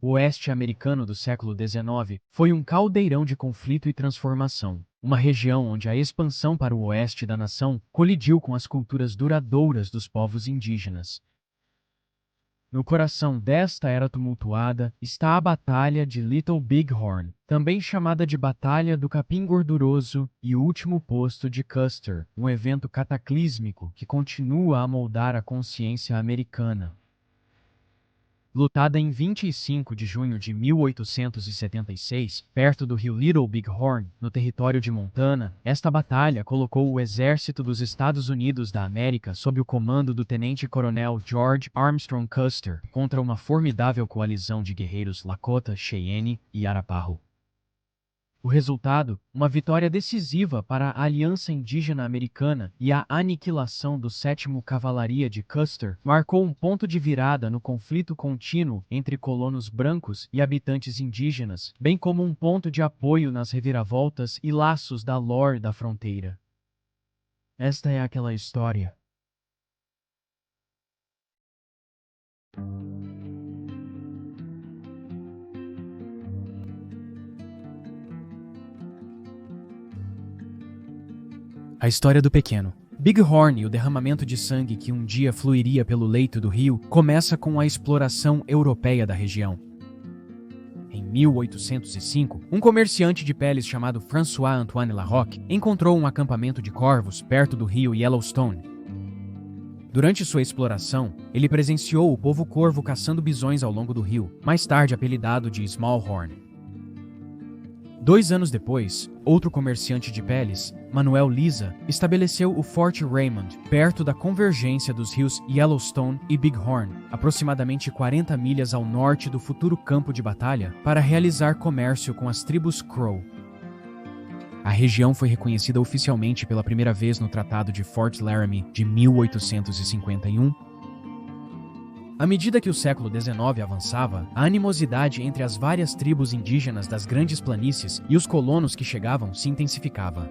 O oeste americano do século XIX foi um caldeirão de conflito e transformação, uma região onde a expansão para o oeste da nação colidiu com as culturas duradouras dos povos indígenas. No coração desta era tumultuada está a Batalha de Little Bighorn, também chamada de Batalha do Capim Gorduroso e o Último Posto de Custer, um evento cataclísmico que continua a moldar a consciência americana. Lutada em 25 de junho de 1876, perto do rio Little Bighorn, no território de Montana, esta batalha colocou o exército dos Estados Unidos da América sob o comando do tenente-coronel George Armstrong Custer contra uma formidável coalizão de guerreiros Lakota, Cheyenne e Arapaho. O resultado, uma vitória decisiva para a Aliança Indígena Americana e a aniquilação do 7º Cavalaria de Custer, marcou um ponto de virada no conflito contínuo entre colonos brancos e habitantes indígenas, bem como um ponto de apoio nas reviravoltas e laços da lore da fronteira. Esta é aquela história. A história do pequeno Bighorn e o derramamento de sangue que um dia fluiria pelo leito do rio começa com a exploração europeia da região. Em 1805, um comerciante de peles chamado François-Antoine Larocque encontrou um acampamento de corvos perto do rio Yellowstone. Durante sua exploração, ele presenciou o povo corvo caçando bisões ao longo do rio, mais tarde apelidado de Smallhorn. 2 anos depois, outro comerciante de peles, Manuel Liza, estabeleceu o Fort Raymond, perto da convergência dos rios Yellowstone e Bighorn, aproximadamente 40 milhas ao norte do futuro campo de batalha, para realizar comércio com as tribos Crow. A região foi reconhecida oficialmente pela primeira vez no Tratado de Fort Laramie de 1851. À medida que o século XIX avançava, a animosidade entre as várias tribos indígenas das grandes planícies e os colonos que chegavam se intensificava.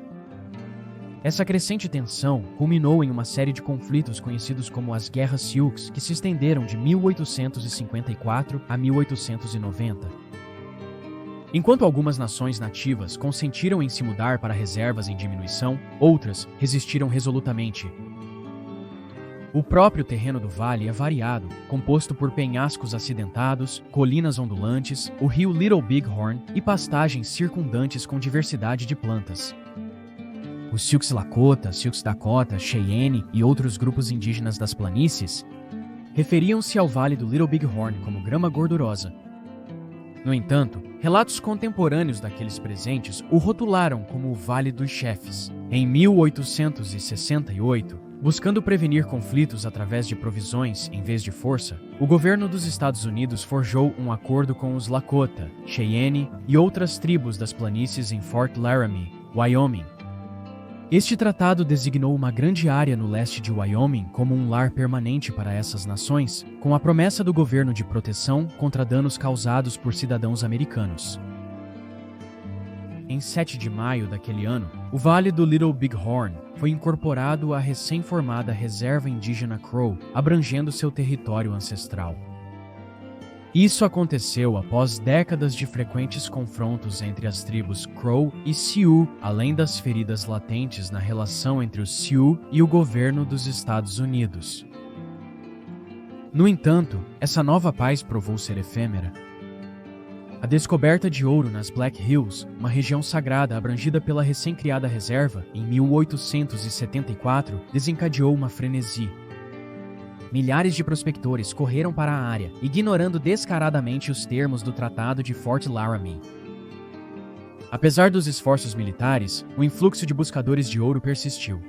Essa crescente tensão culminou em uma série de conflitos conhecidos como as Guerras Sioux, que se estenderam de 1854 a 1890. Enquanto algumas nações nativas consentiram em se mudar para reservas em diminuição, outras resistiram resolutamente. O próprio terreno do vale é variado, composto por penhascos acidentados, colinas ondulantes, o rio Little Bighorn e pastagens circundantes com diversidade de plantas. Os Sioux Lakota, Sioux Dakota, Cheyenne e outros grupos indígenas das planícies referiam-se ao vale do Little Bighorn como grama gordurosa. No entanto, relatos contemporâneos daqueles presentes o rotularam como o Vale dos Chefes. Em 1868, buscando prevenir conflitos através de provisões em vez de força, o governo dos Estados Unidos forjou um acordo com os Lakota, Cheyenne e outras tribos das planícies em Fort Laramie, Wyoming. Este tratado designou uma grande área no leste de Wyoming como um lar permanente para essas nações, com a promessa do governo de proteção contra danos causados por cidadãos americanos. Em 7 de maio daquele ano, o Vale do Little Bighorn foi incorporado à recém-formada Reserva Indígena Crow, abrangendo seu território ancestral. Isso aconteceu após décadas de frequentes confrontos entre as tribos Crow e Sioux, além das feridas latentes na relação entre os Sioux e o governo dos Estados Unidos. No entanto, essa nova paz provou ser efêmera. A descoberta de ouro nas Black Hills, uma região sagrada abrangida pela recém-criada reserva, em 1874, desencadeou uma frenesi. Milhares de prospectores correram para a área, ignorando descaradamente os termos do Tratado de Fort Laramie. Apesar dos esforços militares, o influxo de buscadores de ouro persistiu.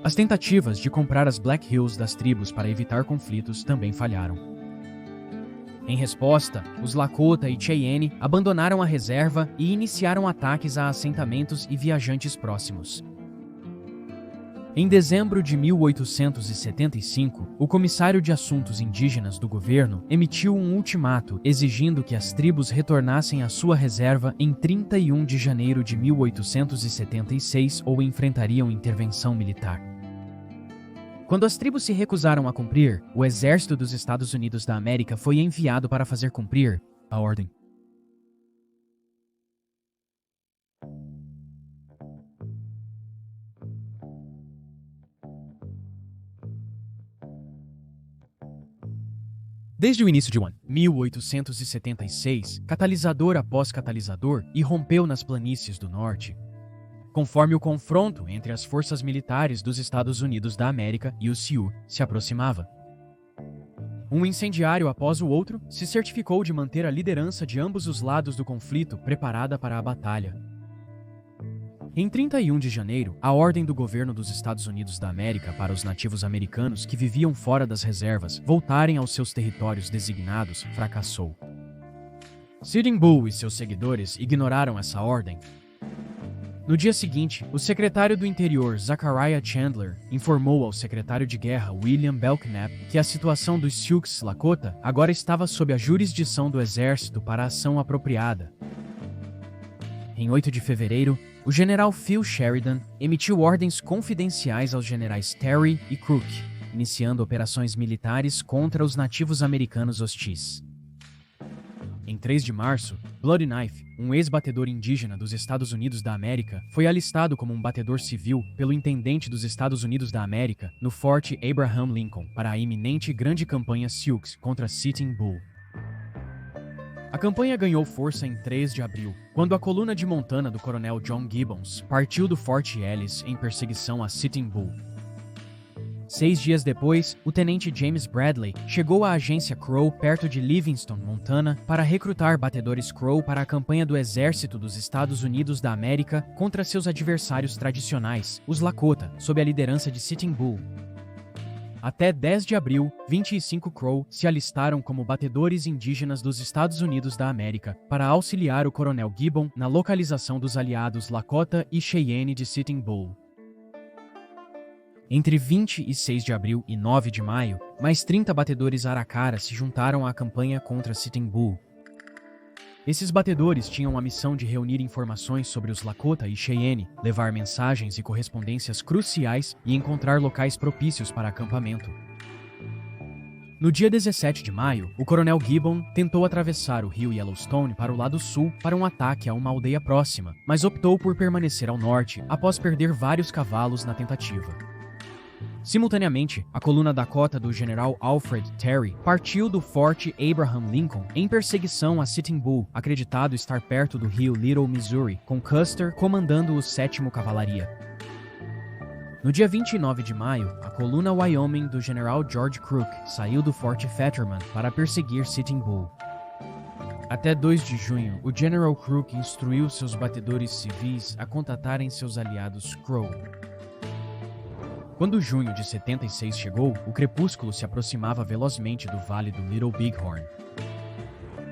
As tentativas de comprar as Black Hills das tribos para evitar conflitos também falharam. Em resposta, os Lakota e Cheyenne abandonaram a reserva e iniciaram ataques a assentamentos e viajantes próximos. Em dezembro de 1875, o comissário de assuntos indígenas do governo emitiu um ultimato exigindo que as tribos retornassem à sua reserva em 31 de janeiro de 1876 ou enfrentariam intervenção militar. Quando as tribos se recusaram a cumprir, o exército dos Estados Unidos da América foi enviado para fazer cumprir a ordem. Desde o início de 1876, catalisador após catalisador irrompeu nas planícies do norte. Conforme o confronto entre as forças militares dos Estados Unidos da América e os Sioux se aproximava. Um incendiário após o outro se certificou de manter a liderança de ambos os lados do conflito preparada para a batalha. Em 31 de janeiro, a ordem do governo dos Estados Unidos da América para os nativos americanos que viviam fora das reservas voltarem aos seus territórios designados fracassou. Sitting Bull e seus seguidores ignoraram essa ordem. No dia seguinte, o secretário do Interior, Zachariah Chandler, informou ao secretário de guerra, William Belknap, que a situação dos Sioux Lakota agora estava sob a jurisdição do exército para a ação apropriada. Em 8 de fevereiro, o general Phil Sheridan emitiu ordens confidenciais aos generais Terry e Crook, iniciando operações militares contra os nativos americanos hostis. Em 3 de março, Bloody Knife, um ex-batedor indígena dos Estados Unidos da América, foi alistado como um batedor civil pelo intendente dos Estados Unidos da América no Forte Abraham Lincoln para a iminente grande campanha Sioux contra Sitting Bull. A campanha ganhou força em 3 de abril, quando a coluna de Montana do coronel John Gibbons partiu do Forte Ellis em perseguição a Sitting Bull. 6 dias depois, o tenente James Bradley chegou à agência Crow perto de Livingston, Montana, para recrutar batedores Crow para a campanha do Exército dos Estados Unidos da América contra seus adversários tradicionais, os Lakota, sob a liderança de Sitting Bull. Até 10 de abril, 25 Crow se alistaram como batedores indígenas dos Estados Unidos da América para auxiliar o coronel Gibbon na localização dos aliados Lakota e Cheyenne de Sitting Bull. Entre 26 de abril e 9 de maio, mais 30 batedores Araucara se juntaram à campanha contra Sitting Bull. Esses batedores tinham a missão de reunir informações sobre os Lakota e Cheyenne, levar mensagens e correspondências cruciais e encontrar locais propícios para acampamento. No dia 17 de maio, o coronel Gibbon tentou atravessar o rio Yellowstone para o lado sul para um ataque a uma aldeia próxima, mas optou por permanecer ao norte após perder vários cavalos na tentativa. Simultaneamente, a coluna Dakota do general Alfred Terry partiu do Forte Abraham Lincoln em perseguição a Sitting Bull, acreditado estar perto do rio Little Missouri, com Custer comandando o 7º Cavalaria. No dia 29 de maio, a coluna Wyoming do general George Crook saiu do Forte Fetterman para perseguir Sitting Bull. Até 2 de junho, o General Crook instruiu seus batedores civis a contatarem seus aliados Crow. Quando junho de 76 chegou, o crepúsculo se aproximava velozmente do vale do Little Bighorn.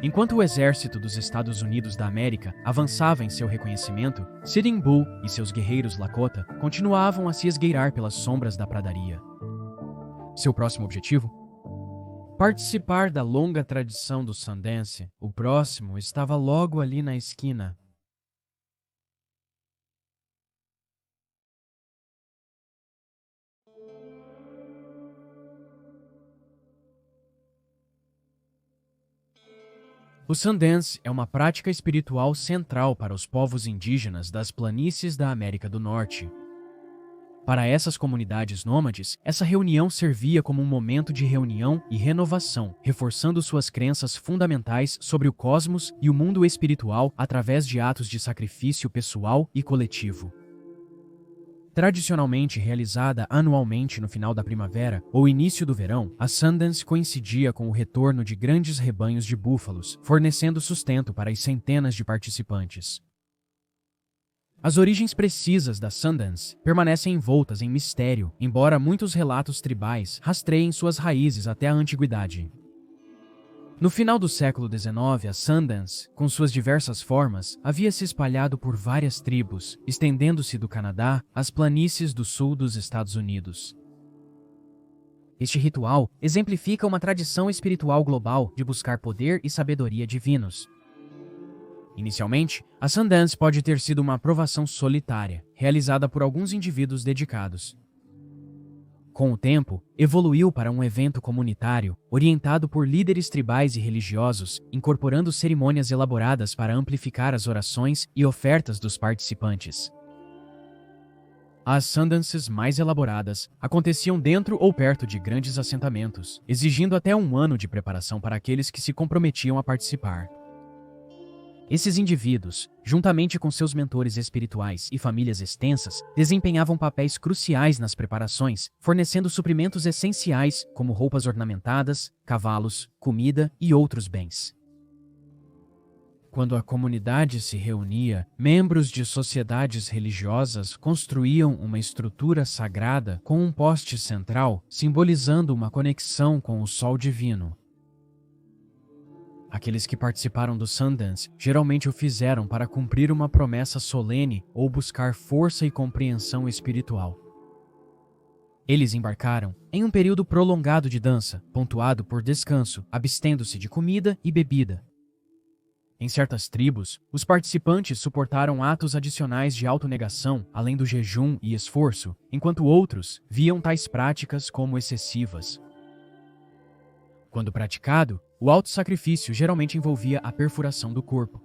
Enquanto o exército dos Estados Unidos da América avançava em seu reconhecimento, Sitting Bull e seus guerreiros Lakota continuavam a se esgueirar pelas sombras da pradaria. Seu próximo objetivo? Participar da longa tradição do Sundance. O próximo estava logo ali na esquina. O Sundance é uma prática espiritual central para os povos indígenas das planícies da América do Norte. Para essas comunidades nômades, essa reunião servia como um momento de reunião e renovação, reforçando suas crenças fundamentais sobre o cosmos e o mundo espiritual através de atos de sacrifício pessoal e coletivo. Tradicionalmente realizada anualmente no final da primavera ou início do verão, a Sundance coincidia com o retorno de grandes rebanhos de búfalos, fornecendo sustento para as centenas de participantes. As origens precisas da Sundance permanecem envoltas em mistério, embora muitos relatos tribais rastreiem suas raízes até a antiguidade. No final do século XIX, a Sundance, com suas diversas formas, havia se espalhado por várias tribos, estendendo-se do Canadá às planícies do sul dos Estados Unidos. Este ritual exemplifica uma tradição espiritual global de buscar poder e sabedoria divinos. Inicialmente, a Sundance pode ter sido uma provação solitária, realizada por alguns indivíduos dedicados. Com o tempo, evoluiu para um evento comunitário, orientado por líderes tribais e religiosos, incorporando cerimônias elaboradas para amplificar as orações e ofertas dos participantes. As Sundances mais elaboradas aconteciam dentro ou perto de grandes assentamentos, exigindo até um ano de preparação para aqueles que se comprometiam a participar. Esses indivíduos, juntamente com seus mentores espirituais e famílias extensas, desempenhavam papéis cruciais nas preparações, fornecendo suprimentos essenciais como roupas ornamentadas, cavalos, comida e outros bens. Quando a comunidade se reunia, membros de sociedades religiosas construíam uma estrutura sagrada com um poste central, simbolizando uma conexão com o sol divino. Aqueles que participaram do Sundance geralmente o fizeram para cumprir uma promessa solene ou buscar força e compreensão espiritual. Eles embarcaram em um período prolongado de dança, pontuado por descanso, abstendo-se de comida e bebida. Em certas tribos, os participantes suportaram atos adicionais de autonegação, além do jejum e esforço, enquanto outros viam tais práticas como excessivas. Quando praticado, o autossacrifício geralmente envolvia a perfuração do corpo.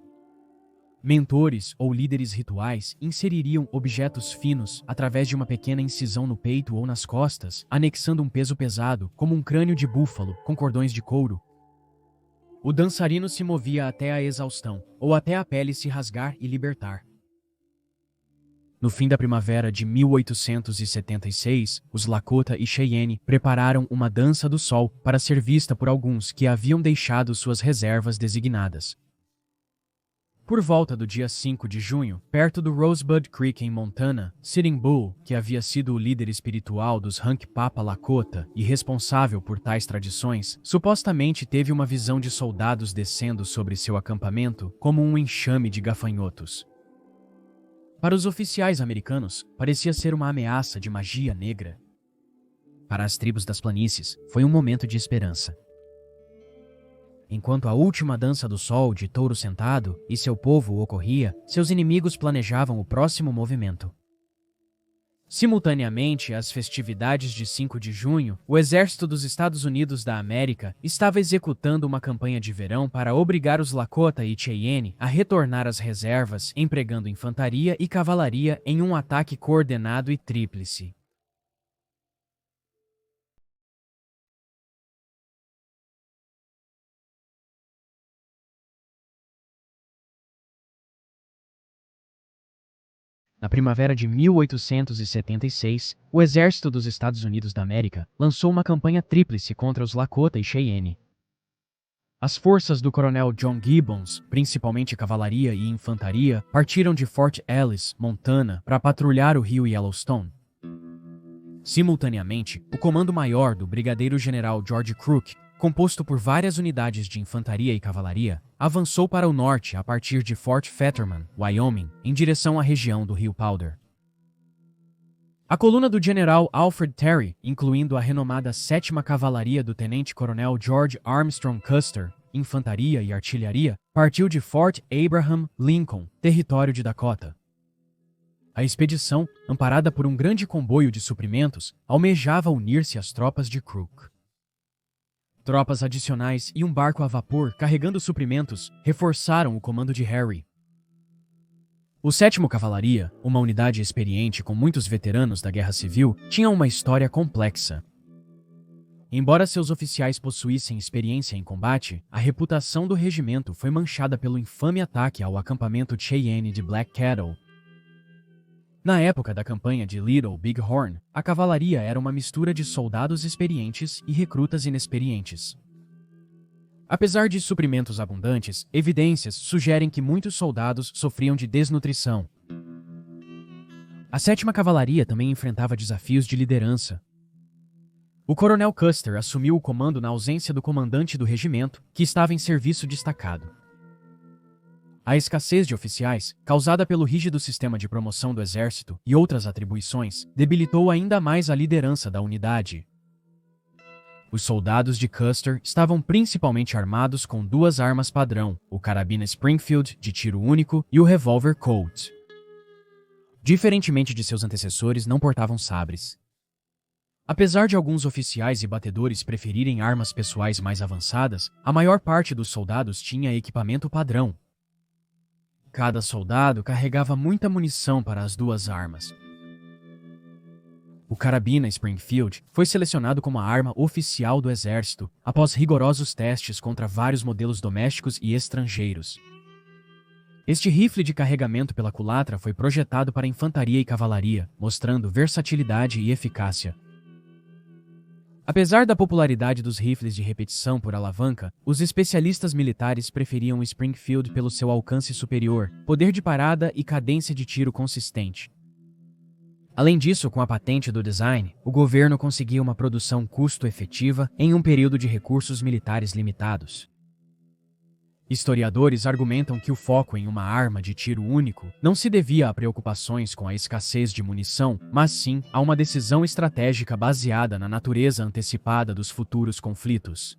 Mentores ou líderes rituais inseririam objetos finos através de uma pequena incisão no peito ou nas costas, anexando um peso pesado, como um crânio de búfalo com cordões de couro. O dançarino se movia até a exaustão, ou até a pele se rasgar e libertar. No fim da primavera de 1876, os Lakota e Cheyenne prepararam uma dança do sol para ser vista por alguns que haviam deixado suas reservas designadas. Por volta do dia 5 de junho, perto do Rosebud Creek em Montana, Sitting Bull, que havia sido o líder espiritual dos Hunkpapa Lakota e responsável por tais tradições, supostamente teve uma visão de soldados descendo sobre seu acampamento como um enxame de gafanhotos. Para os oficiais americanos, parecia ser uma ameaça de magia negra. Para as tribos das planícies, foi um momento de esperança. Enquanto a última dança do sol de Touro Sentado e seu povo ocorria, seus inimigos planejavam o próximo movimento. Simultaneamente às festividades de 5 de junho, o Exército dos Estados Unidos da América estava executando uma campanha de verão para obrigar os Lakota e Cheyenne a retornar às reservas, empregando infantaria e cavalaria em um ataque coordenado e tríplice. Na primavera de 1876, o Exército dos Estados Unidos da América lançou uma campanha tríplice contra os Lakota e Cheyenne. As forças do coronel John Gibbons, principalmente cavalaria e infantaria, partiram de Fort Ellis, Montana, para patrulhar o rio Yellowstone. Simultaneamente, o comando maior do brigadeiro-general George Crook, composto por várias unidades de infantaria e cavalaria, avançou para o norte a partir de Fort Fetterman, Wyoming, em direção à região do Rio Powder. A coluna do general Alfred Terry, incluindo a renomada 7ª Cavalaria do tenente-coronel George Armstrong Custer, infantaria e artilharia, partiu de Fort Abraham Lincoln, território de Dakota. A expedição, amparada por um grande comboio de suprimentos, almejava unir-se às tropas de Crook. Tropas adicionais e um barco a vapor carregando suprimentos reforçaram o comando de Harry. O 7º Cavalaria, uma unidade experiente com muitos veteranos da Guerra Civil, tinha uma história complexa. Embora seus oficiais possuíssem experiência em combate, a reputação do regimento foi manchada pelo infame ataque ao acampamento Cheyenne de Black Cattle. Na época da campanha de Little Big Horn, a cavalaria era uma mistura de soldados experientes e recrutas inexperientes. Apesar de suprimentos abundantes, evidências sugerem que muitos soldados sofriam de desnutrição. A 7ª Cavalaria também enfrentava desafios de liderança. O coronel Custer assumiu o comando na ausência do comandante do regimento, que estava em serviço destacado. A escassez de oficiais, causada pelo rígido sistema de promoção do exército e outras atribuições, debilitou ainda mais a liderança da unidade. Os soldados de Custer estavam principalmente armados com 2 armas padrão, o carabina Springfield de tiro único e o revólver Colt. Diferentemente de seus antecessores, não portavam sabres. Apesar de alguns oficiais e batedores preferirem armas pessoais mais avançadas, a maior parte dos soldados tinha equipamento padrão. Cada soldado carregava muita munição para as duas armas. O carabina Springfield foi selecionado como a arma oficial do exército após rigorosos testes contra vários modelos domésticos e estrangeiros. Este rifle de carregamento pela culatra foi projetado para infantaria e cavalaria, mostrando versatilidade e eficácia. Apesar da popularidade dos rifles de repetição por alavanca, os especialistas militares preferiam o Springfield pelo seu alcance superior, poder de parada e cadência de tiro consistente. Além disso, com a patente do design, o governo conseguia uma produção custo-efetiva em um período de recursos militares limitados. Historiadores argumentam que o foco em uma arma de tiro único não se devia a preocupações com a escassez de munição, mas sim a uma decisão estratégica baseada na natureza antecipada dos futuros conflitos.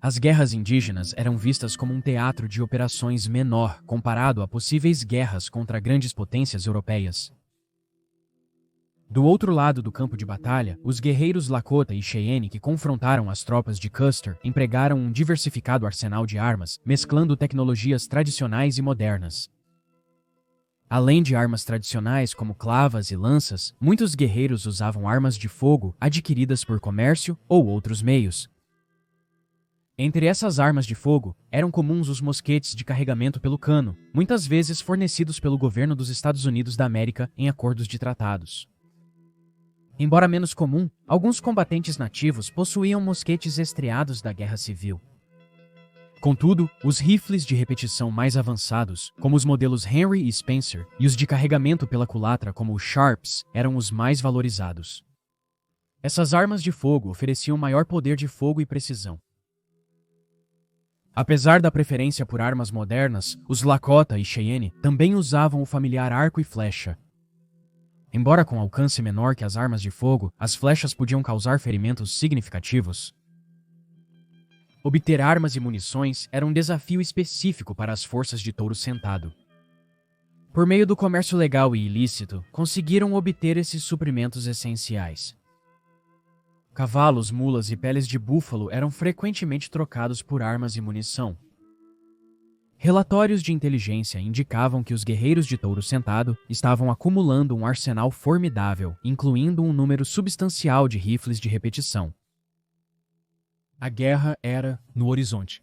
As guerras indígenas eram vistas como um teatro de operações menor comparado a possíveis guerras contra grandes potências europeias. Do outro lado do campo de batalha, os guerreiros Lakota e Cheyenne que confrontaram as tropas de Custer empregaram um diversificado arsenal de armas, mesclando tecnologias tradicionais e modernas. Além de armas tradicionais como clavas e lanças, muitos guerreiros usavam armas de fogo adquiridas por comércio ou outros meios. Entre essas armas de fogo, eram comuns os mosquetes de carregamento pelo cano, muitas vezes fornecidos pelo governo dos Estados Unidos da América em acordos de tratados. Embora menos comum, alguns combatentes nativos possuíam mosquetes estriados da Guerra Civil. Contudo, os rifles de repetição mais avançados, como os modelos Henry e Spencer, e os de carregamento pela culatra, como os Sharps, eram os mais valorizados. Essas armas de fogo ofereciam maior poder de fogo e precisão. Apesar da preferência por armas modernas, os Lakota e Cheyenne também usavam o familiar arco e flecha. Embora com alcance menor que as armas de fogo, as flechas podiam causar ferimentos significativos. Obter armas e munições era um desafio específico para as forças de Touro Sentado. Por meio do comércio legal e ilícito, conseguiram obter esses suprimentos essenciais. Cavalos, mulas e peles de búfalo eram frequentemente trocados por armas e munição. Relatórios de inteligência indicavam que os guerreiros de Touro Sentado estavam acumulando um arsenal formidável, incluindo um número substancial de rifles de repetição. A guerra era no horizonte.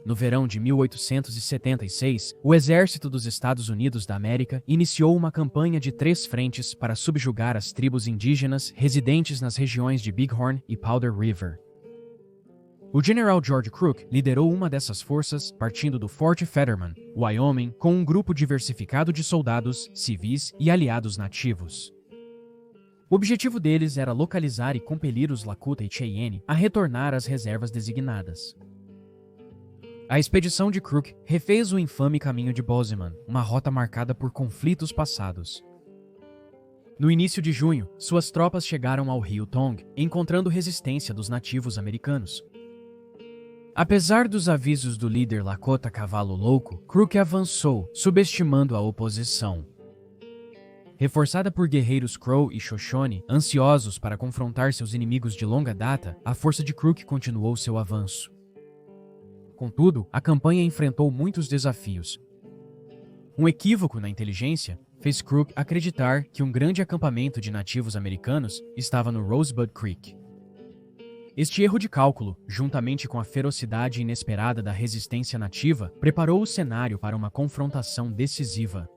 No verão de 1876, o Exército dos Estados Unidos da América iniciou uma campanha de 3 frentes para subjugar as tribos indígenas residentes nas regiões de Bighorn e Powder River. O General George Crook liderou uma dessas forças partindo do Fort Fetterman, Wyoming, com um grupo diversificado de soldados, civis e aliados nativos. O objetivo deles era localizar e compelir os Lakota e Cheyenne a retornar às reservas designadas. A expedição de Crook refez o infame caminho de Bozeman, uma rota marcada por conflitos passados. No início de junho, suas tropas chegaram ao rio Tongue, encontrando resistência dos nativos americanos. Apesar dos avisos do líder Lakota Cavalo Louco, Crook avançou, subestimando a oposição. Reforçada por guerreiros Crow e Shoshone, ansiosos para confrontar seus inimigos de longa data, a força de Crook continuou seu avanço. Contudo, a campanha enfrentou muitos desafios. Um equívoco na inteligência fez Crook acreditar que um grande acampamento de nativos americanos estava no Rosebud Creek. Este erro de cálculo, juntamente com a ferocidade inesperada da resistência nativa, preparou o cenário para uma confrontação decisiva.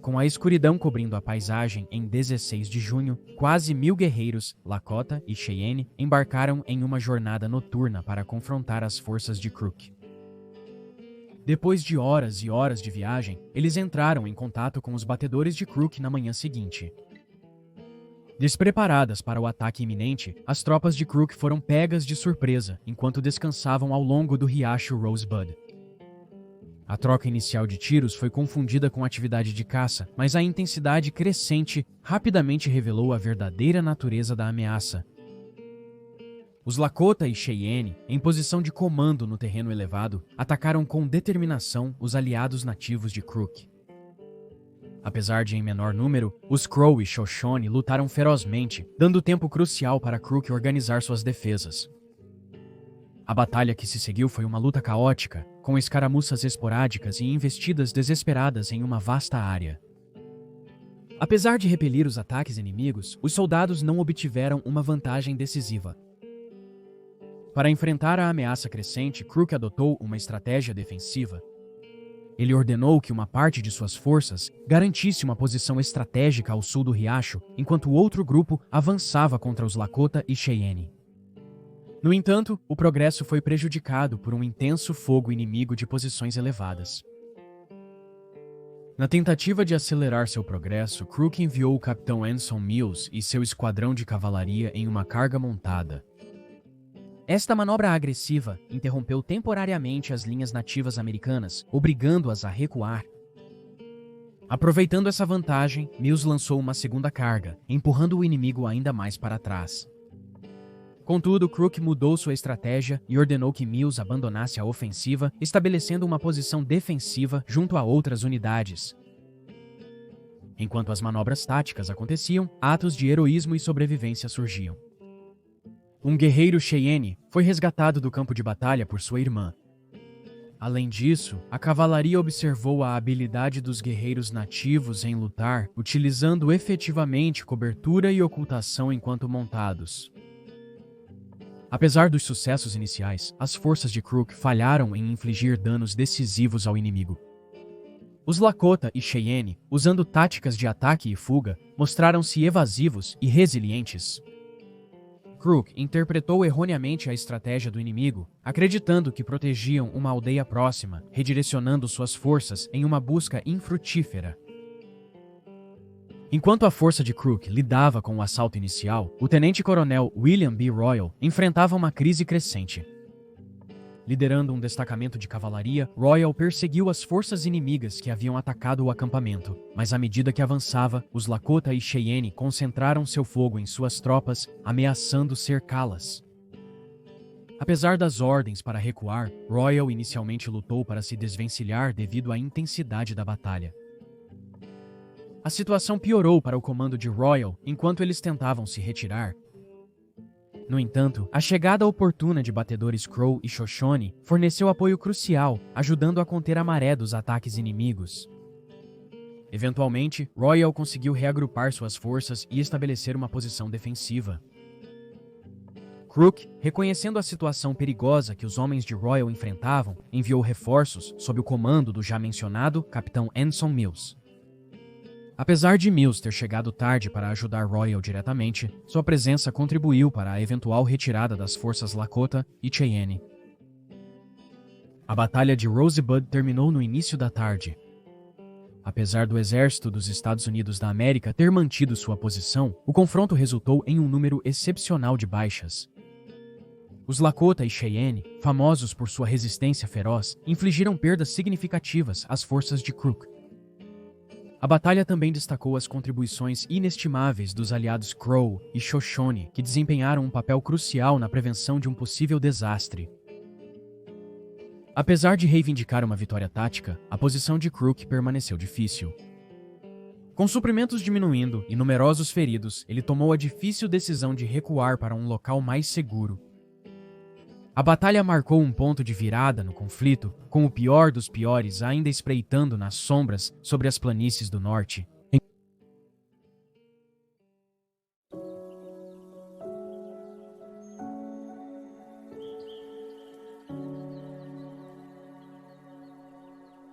Com a escuridão cobrindo a paisagem em 16 de junho, quase 1000 guerreiros, Lakota e Cheyenne, embarcaram em uma jornada noturna para confrontar as forças de Crook. Depois de horas e horas de viagem, eles entraram em contato com os batedores de Crook na manhã seguinte. Despreparadas para o ataque iminente, as tropas de Crook foram pegas de surpresa enquanto descansavam ao longo do riacho Rosebud. A troca inicial de tiros foi confundida com atividade de caça, mas a intensidade crescente rapidamente revelou a verdadeira natureza da ameaça. Os Lakota e Cheyenne, em posição de comando no terreno elevado, atacaram com determinação os aliados nativos de Crook. Apesar de em menor número, os Crow e Shoshone lutaram ferozmente, dando tempo crucial para Crook organizar suas defesas. A batalha que se seguiu foi uma luta caótica, com escaramuças esporádicas e investidas desesperadas em uma vasta área. Apesar de repelir os ataques inimigos, os soldados não obtiveram uma vantagem decisiva. Para enfrentar a ameaça crescente, Crook adotou uma estratégia defensiva. Ele ordenou que uma parte de suas forças garantisse uma posição estratégica ao sul do riacho, enquanto o outro grupo avançava contra os Lakota e Cheyenne. No entanto, o progresso foi prejudicado por um intenso fogo inimigo de posições elevadas. Na tentativa de acelerar seu progresso, Crook enviou o capitão Anson Mills e seu esquadrão de cavalaria em uma carga montada. Esta manobra agressiva interrompeu temporariamente as linhas nativas americanas, obrigando-as a recuar. Aproveitando essa vantagem, Mills lançou uma segunda carga, empurrando o inimigo ainda mais para trás. Contudo, Crook mudou sua estratégia e ordenou que Mills abandonasse a ofensiva, estabelecendo uma posição defensiva junto a outras unidades. Enquanto as manobras táticas aconteciam, atos de heroísmo e sobrevivência surgiam. Um guerreiro Cheyenne foi resgatado do campo de batalha por sua irmã. Além disso, a cavalaria observou a habilidade dos guerreiros nativos em lutar, utilizando efetivamente cobertura e ocultação enquanto montados. Apesar dos sucessos iniciais, as forças de Crook falharam em infligir danos decisivos ao inimigo. Os Lakota e Cheyenne, usando táticas de ataque e fuga, mostraram-se evasivos e resilientes. Crook interpretou erroneamente a estratégia do inimigo, acreditando que protegiam uma aldeia próxima, redirecionando suas forças em uma busca infrutífera. Enquanto a força de Crook lidava com o assalto inicial, o tenente-coronel William B. Royal enfrentava uma crise crescente. Liderando um destacamento de cavalaria, Royal perseguiu as forças inimigas que haviam atacado o acampamento, mas à medida que avançava, os Lakota e Cheyenne concentraram seu fogo em suas tropas, ameaçando cercá-las. Apesar das ordens para recuar, Royal inicialmente lutou para se desvencilhar devido à intensidade da batalha. A situação piorou para o comando de Royal enquanto eles tentavam se retirar. No entanto, a chegada oportuna de batedores Crow e Shoshone forneceu apoio crucial, ajudando a conter a maré dos ataques inimigos. Eventualmente, Royal conseguiu reagrupar suas forças e estabelecer uma posição defensiva. Crook, reconhecendo a situação perigosa que os homens de Royal enfrentavam, enviou reforços sob o comando do já mencionado capitão Anson Mills. Apesar de Mills ter chegado tarde para ajudar Royal diretamente, sua presença contribuiu para a eventual retirada das forças Lakota e Cheyenne. A Batalha de Rosebud terminou no início da tarde. Apesar do exército dos Estados Unidos da América ter mantido sua posição, o confronto resultou em um número excepcional de baixas. Os Lakota e Cheyenne, famosos por sua resistência feroz, infligiram perdas significativas às forças de Crook. A batalha também destacou as contribuições inestimáveis dos aliados Crow e Shoshone, que desempenharam um papel crucial na prevenção de um possível desastre. Apesar de reivindicar uma vitória tática, a posição de Crook permaneceu difícil. Com suprimentos diminuindo e numerosos feridos, ele tomou a difícil decisão de recuar para um local mais seguro. A batalha marcou um ponto de virada no conflito, com o pior dos piores ainda espreitando nas sombras sobre as planícies do norte.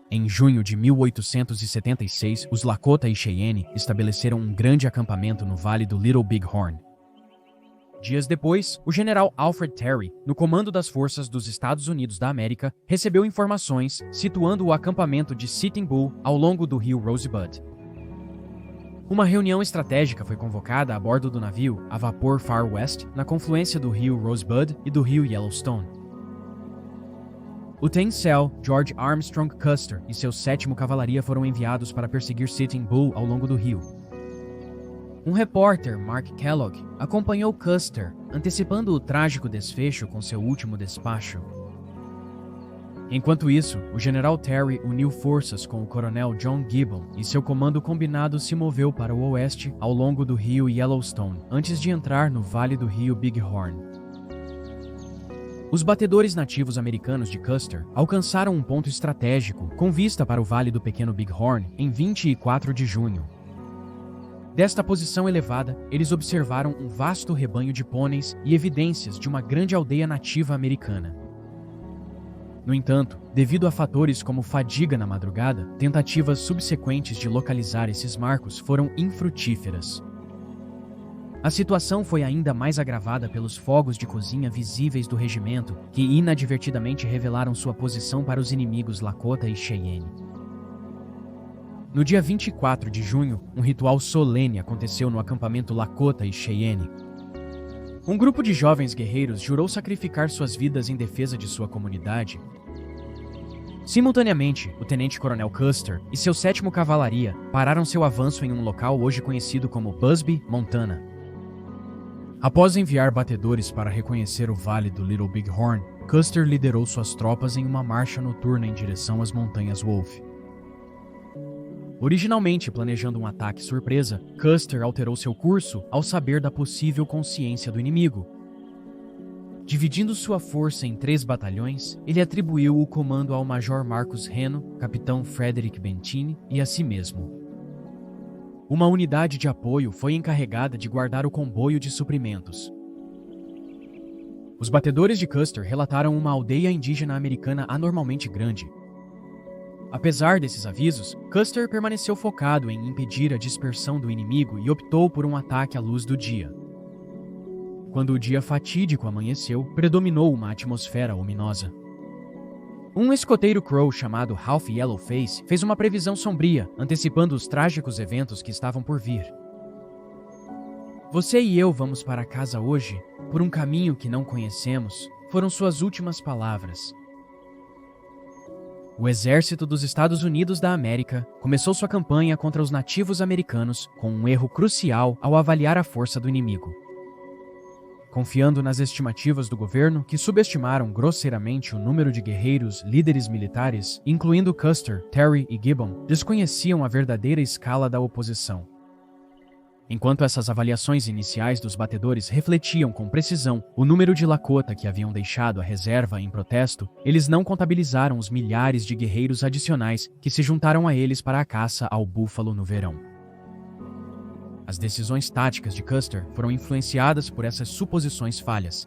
Em junho de 1876, os Lakota e Cheyenne estabeleceram um grande acampamento no vale do Little Big Horn. Dias depois, o general Alfred Terry, no comando das forças dos Estados Unidos da América, recebeu informações situando o acampamento de Sitting Bull ao longo do rio Rosebud. Uma reunião estratégica foi convocada a bordo do navio a vapor Far West, na confluência do rio Rosebud e do rio Yellowstone. O Tencel, George Armstrong Custer e seu 7º Cavalaria foram enviados para perseguir Sitting Bull ao longo do rio. Um repórter, Mark Kellogg, acompanhou Custer antecipando o trágico desfecho com seu último despacho. Enquanto isso, o general Terry uniu forças com o coronel John Gibbon e seu comando combinado se moveu para o oeste ao longo do rio Yellowstone, antes de entrar no vale do rio Bighorn. Os batedores nativos americanos de Custer alcançaram um ponto estratégico com vista para o vale do Pequeno Bighorn em 24 de junho. Desta posição elevada, eles observaram um vasto rebanho de pôneis e evidências de uma grande aldeia nativa americana. No entanto, devido a fatores como fadiga na madrugada, tentativas subsequentes de localizar esses marcos foram infrutíferas. A situação foi ainda mais agravada pelos fogos de cozinha visíveis do regimento, que inadvertidamente revelaram sua posição para os inimigos Lakota e Cheyenne. No dia 24 de junho, um ritual solene aconteceu no acampamento Lakota e Cheyenne. Um grupo de jovens guerreiros jurou sacrificar suas vidas em defesa de sua comunidade. Simultaneamente, o tenente-coronel Custer e seu 7º Cavalaria pararam seu avanço em um local hoje conhecido como Busby, Montana. Após enviar batedores para reconhecer o vale do Little Bighorn, Custer liderou suas tropas em uma marcha noturna em direção às Montanhas Wolf. Originalmente planejando um ataque surpresa, Custer alterou seu curso ao saber da possível consciência do inimigo. Dividindo sua força em 3 batalhões, ele atribuiu o comando ao Major Marcus Reno, capitão Frederick Bentini e a si mesmo. Uma unidade de apoio foi encarregada de guardar o comboio de suprimentos. Os batedores de Custer relataram uma aldeia indígena americana anormalmente grande. Apesar desses avisos, Custer permaneceu focado em impedir a dispersão do inimigo e optou por um ataque à luz do dia. Quando o dia fatídico amanheceu, predominou uma atmosfera ominosa. Um escoteiro Crow chamado Ralph Yellowface fez uma previsão sombria, antecipando os trágicos eventos que estavam por vir. "Você e eu vamos para casa hoje, por um caminho que não conhecemos", foram suas últimas palavras. O Exército dos Estados Unidos da América começou sua campanha contra os nativos americanos com um erro crucial ao avaliar a força do inimigo. Confiando nas estimativas do governo, que subestimaram grosseiramente o número de guerreiros líderes militares, incluindo Custer, Terry e Gibbon, desconheciam a verdadeira escala da oposição. Enquanto essas avaliações iniciais dos batedores refletiam com precisão o número de Lakota que haviam deixado a reserva em protesto, eles não contabilizaram os milhares de guerreiros adicionais que se juntaram a eles para a caça ao búfalo no verão. As decisões táticas de Custer foram influenciadas por essas suposições falhas.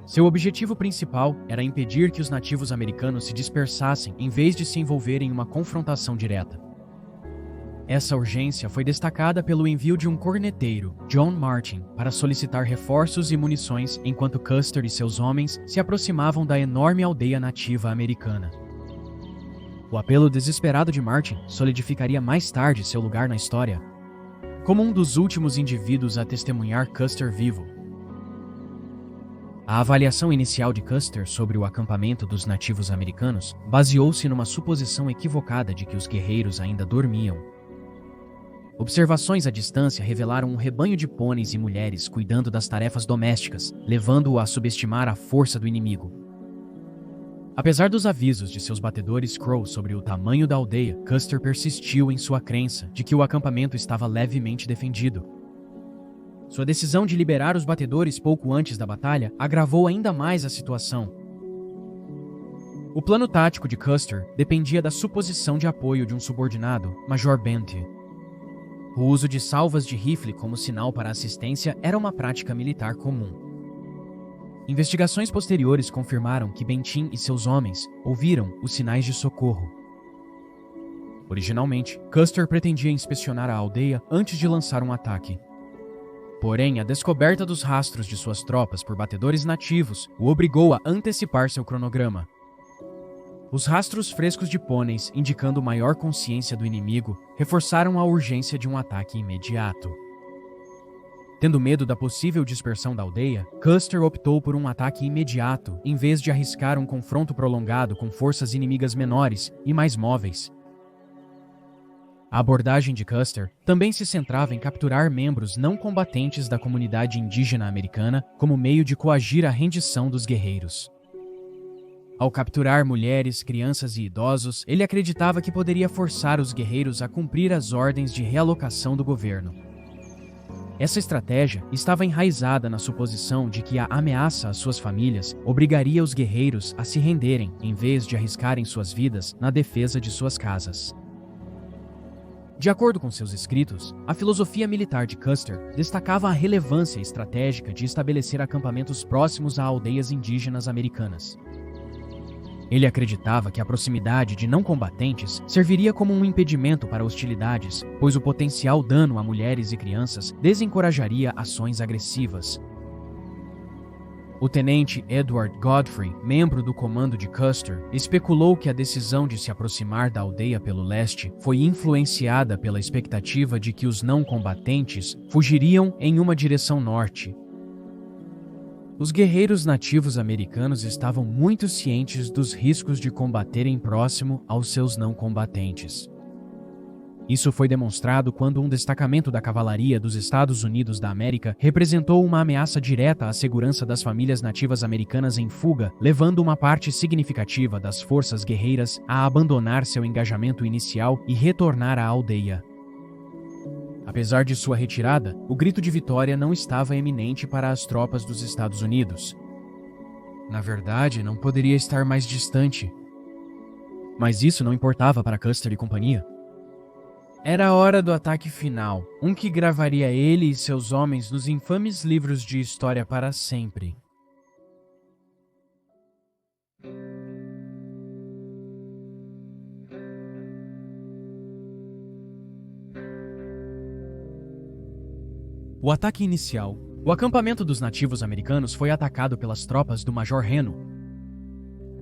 Seu objetivo principal era impedir que os nativos americanos se dispersassem em vez de se envolverem em uma confrontação direta. Essa urgência foi destacada pelo envio de um corneteiro, John Martin, para solicitar reforços e munições enquanto Custer e seus homens se aproximavam da enorme aldeia nativa americana. O apelo desesperado de Martin solidificaria mais tarde seu lugar na história, como um dos últimos indivíduos a testemunhar Custer vivo. A avaliação inicial de Custer sobre o acampamento dos nativos americanos baseou-se numa suposição equivocada de que os guerreiros ainda dormiam. Observações à distância revelaram um rebanho de pôneis e mulheres cuidando das tarefas domésticas, levando-o a subestimar a força do inimigo. Apesar dos avisos de seus batedores Crow sobre o tamanho da aldeia, Custer persistiu em sua crença de que o acampamento estava levemente defendido. Sua decisão de liberar os batedores pouco antes da batalha agravou ainda mais a situação. O plano tático de Custer dependia da suposição de apoio de um subordinado, Major Benty. O uso de salvas de rifle como sinal para assistência era uma prática militar comum. Investigações posteriores confirmaram que Bentin e seus homens ouviram os sinais de socorro. Originalmente, Custer pretendia inspecionar a aldeia antes de lançar um ataque. Porém, a descoberta dos rastros de suas tropas por batedores nativos o obrigou a antecipar seu cronograma. Os rastros frescos de pôneis, indicando maior consciência do inimigo, reforçaram a urgência de um ataque imediato. Tendo medo da possível dispersão da aldeia, Custer optou por um ataque imediato, em vez de arriscar um confronto prolongado com forças inimigas menores e mais móveis. A abordagem de Custer também se centrava em capturar membros não combatentes da comunidade indígena americana como meio de coagir a rendição dos guerreiros. Ao capturar mulheres, crianças e idosos, ele acreditava que poderia forçar os guerreiros a cumprir as ordens de realocação do governo. Essa estratégia estava enraizada na suposição de que a ameaça às suas famílias obrigaria os guerreiros a se renderem em vez de arriscarem suas vidas na defesa de suas casas. De acordo com seus escritos, a filosofia militar de Custer destacava a relevância estratégica de estabelecer acampamentos próximos a aldeias indígenas americanas. Ele acreditava que a proximidade de não combatentes serviria como um impedimento para hostilidades, pois o potencial dano a mulheres e crianças desencorajaria ações agressivas. O tenente Edward Godfrey, membro do comando de Custer, especulou que a decisão de se aproximar da aldeia pelo leste foi influenciada pela expectativa de que os não combatentes fugiriam em uma direção norte. Os guerreiros nativos americanos estavam muito cientes dos riscos de combaterem próximo aos seus não combatentes. Isso foi demonstrado quando um destacamento da cavalaria dos Estados Unidos da América representou uma ameaça direta à segurança das famílias nativas americanas em fuga, levando uma parte significativa das forças guerreiras a abandonar seu engajamento inicial e retornar à aldeia. Apesar de sua retirada, o grito de vitória não estava eminente para as tropas dos Estados Unidos. Na verdade, não poderia estar mais distante. Mas isso não importava para Custer e companhia. Era a hora do ataque final, um que gravaria ele e seus homens nos infames livros de história para sempre. O ataque inicial. O acampamento dos nativos americanos foi atacado pelas tropas do Major Reno.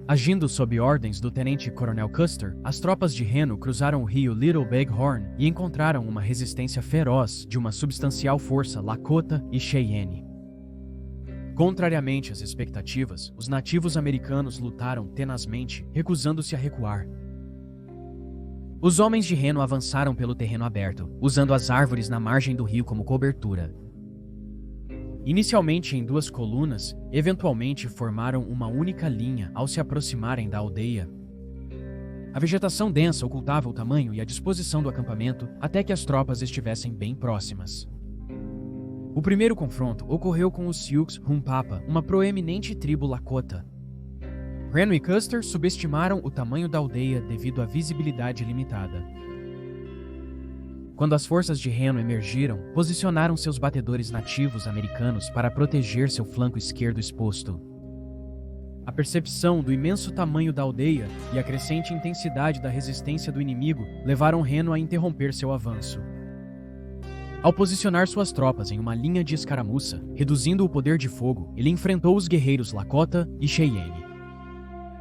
Agindo sob ordens do tenente-coronel Custer, as tropas de Reno cruzaram o rio Little Bighorn e encontraram uma resistência feroz de uma substancial força Lakota e Cheyenne. Contrariamente às expectativas, os nativos americanos lutaram tenazmente, recusando-se a recuar. Os homens de Reno avançaram pelo terreno aberto, usando as árvores na margem do rio como cobertura. Inicialmente em duas colunas, eventualmente formaram uma única linha ao se aproximarem da aldeia. A vegetação densa ocultava o tamanho e a disposição do acampamento até que as tropas estivessem bem próximas. O primeiro confronto ocorreu com os Sioux Hunkpapa, uma proeminente tribo Lakota. Reno e Custer subestimaram o tamanho da aldeia devido à visibilidade limitada. Quando as forças de Reno emergiram, posicionaram seus batedores nativos americanos para proteger seu flanco esquerdo exposto. A percepção do imenso tamanho da aldeia e a crescente intensidade da resistência do inimigo levaram Reno a interromper seu avanço. Ao posicionar suas tropas em uma linha de escaramuça, reduzindo o poder de fogo, ele enfrentou os guerreiros Lakota e Cheyenne.